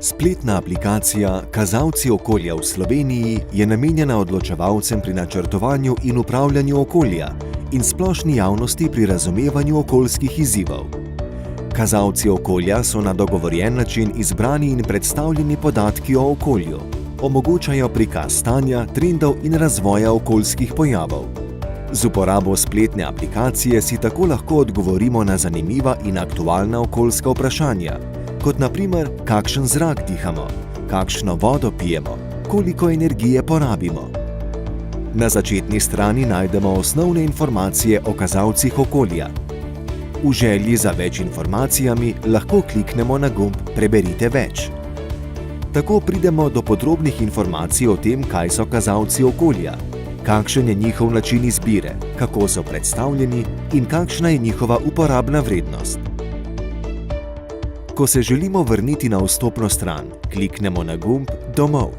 Spletna aplikacija Kazalci okolja v Sloveniji je namenjena odločevalcem pri načrtovanju in upravljanju okolja in splošni javnosti pri razumevanju okoljskih izzivov. Kazalci okolja so na dogovorjen način izbrani in predstavljeni podatki o okolju, omogočajo prikaz stanja, trendov in razvoja okoljskih pojavov. Z uporabo spletne aplikacije si tako lahko odgovorimo na zanimiva in aktualna okoljska vprašanja, kot na primer, kakšen zrak dihamo, kakšno vodo pijemo, koliko energije porabimo. Na začetni strani najdemo osnovne informacije o kazalcih okolja. V želji za več informacijami lahko kliknemo na gumb Preberite več. Tako pridemo do podrobnih informacij o tem, kaj so kazalci okolja, kakšen je njihov način izbire, kako so predstavljeni in kakšna je njihova uporabna vrednost. Ko se želimo vrniti na vstopno stran, kliknemo na gumb Domov.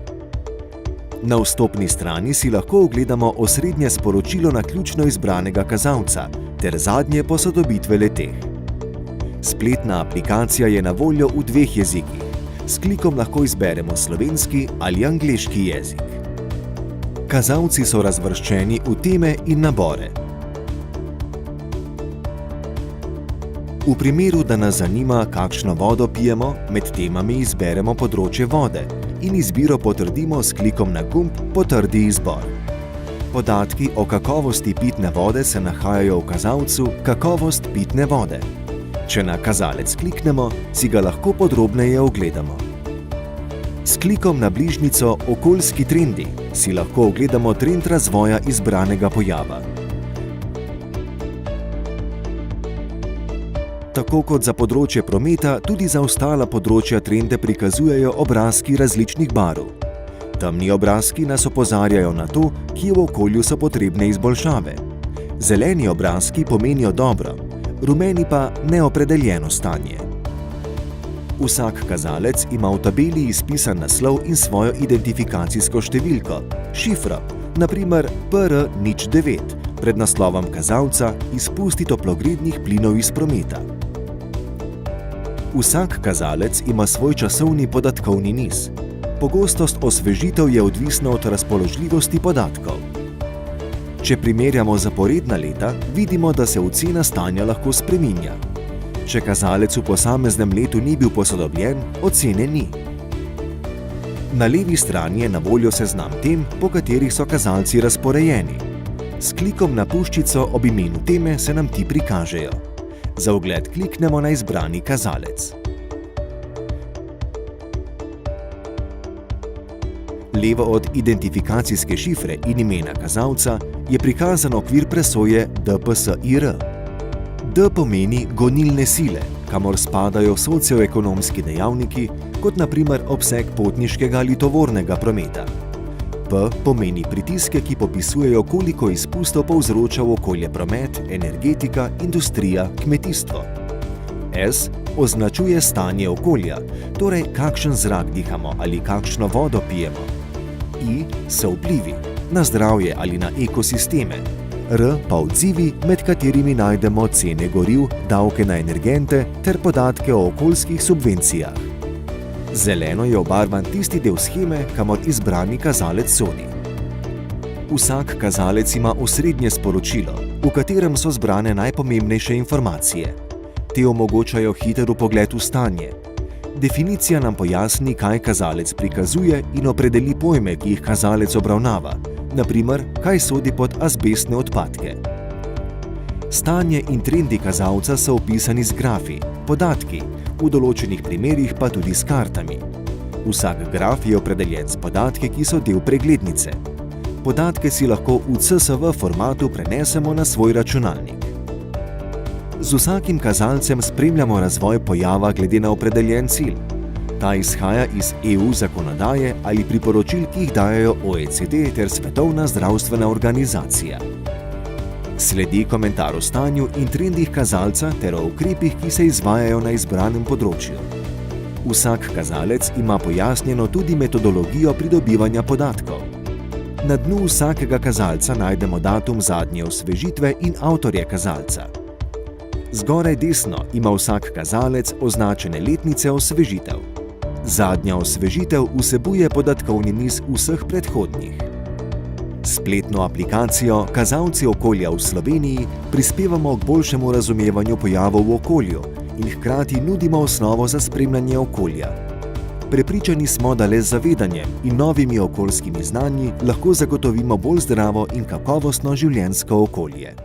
Na vstopni strani si lahko ogledamo osrednje sporočilo naključno izbranega kazalca ter zadnje posodobitve le-teh. Spletna aplikacija je na voljo v 2 jezikih. S klikom lahko izberemo slovenski ali angleški jezik. Kazalci so razvrščeni v teme in nabore. V primeru, da nas zanima, kakšno vodo pijemo, med temami izberemo področje vode in izbiro potrdimo s klikom na gumb Potrdi izbor. Podatki o kakovosti pitne vode se nahajajo v kazalcu Kakovost pitne vode. Če na kazalec kliknemo, si ga lahko podrobneje ogledamo. S klikom na bližnjico Okoljski trendi si lahko ogledamo trend razvoja izbranega pojava. Tako kot za področje prometa, tudi za ostala področja trende prikazujejo obrazki različnih barv. Temni obrazki nas opozarjajo na to, kje v okolju so potrebne izboljšave. Zeleni obrazki pomenijo dobro, rumeni pa neopredeljeno stanje. Vsak kazalec ima v tabeli izpisan naslov in svojo identifikacijsko številko, šifro, na primer PR09, pred naslovom kazalca Izpusti toplogrednih plinov iz prometa. Vsak kazalec ima svoj časovni podatkovni niz. Pogostost osvežitev je odvisna od razpoložljivosti podatkov. Če primerjamo zaporedna leta, vidimo, da se ocena stanja lahko spreminja. Če kazalec v posameznem letu ni bil posodobljen, ocene ni. Na levi strani je na voljo seznam tem, po katerih so kazalci razporejeni. S klikom na puščico ob imenu teme se nam ti prikažejo. Za ogled kliknemo na izbrani kazalec. Levo od identifikacijske šifre in imena kazalca je prikazan okvir presoje DPSIR. D pomeni gonilne sile, kamor spadajo socioekonomski dejavniki, kot na primer obseg potniškega ali tovornega prometa. P pomeni pritiske, ki popisujejo, koliko izpustov povzroča v okolje promet, energetika, industrija, kmetijstvo. S označuje stanje okolja, torej kakšen zrak dihamo ali kakšno vodo pijemo. I so vplivi na zdravje ali na ekosisteme. R pa odzivi, med katerimi najdemo cene goriv, davke na energente ter podatke o okoljskih subvencijah. Zeleno je obarvan tisti del sheme, kamor izbrani kazalec sodi. Vsak kazalec ima osrednje sporočilo, v katerem so zbrane najpomembnejše informacije. Te omogočajo hiter vpogled v stanje. Definicija nam pojasni, kaj kazalec prikazuje in opredeli pojme, ki jih kazalec obravnava, na primer, kaj sodi pod azbestne odpadke. Stanje in trendi kazalca so opisani z grafi, podatki, v določenih primerih pa tudi s kartami. Vsak graf je opredeljen s podatki, ki so del preglednice. Podatke si lahko v CSV formatu prenesemo na svoj računalnik. Z vsakim kazalcem spremljamo razvoj pojava glede na opredeljen cilj. Ta izhaja iz EU zakonodaje ali priporočil, ki jih dajejo OECD ter Svetovna zdravstvena organizacija. Sledi komentar o stanju in trendih kazalca ter o ukrepih, ki se izvajajo na izbranem področju. Vsak kazalec ima pojasnjeno tudi metodologijo pridobivanja podatkov. Na dnu vsakega kazalca najdemo datum zadnje osvežitve in avtorje kazalca. Zgoraj desno ima vsak kazalec označene letnice osvežitev. Zadnja osvežitev vsebuje podatkovni niz vseh predhodnih. S spletno aplikacijo Kazalci okolja v Sloveniji prispevamo k boljšemu razumevanju pojavov v okolju in hkrati nudimo osnovo za spremljanje okolja. Prepričani smo, da le z zavedanjem in novimi okoljskimi znanji lahko zagotovimo bolj zdravo in kakovostno življenjsko okolje.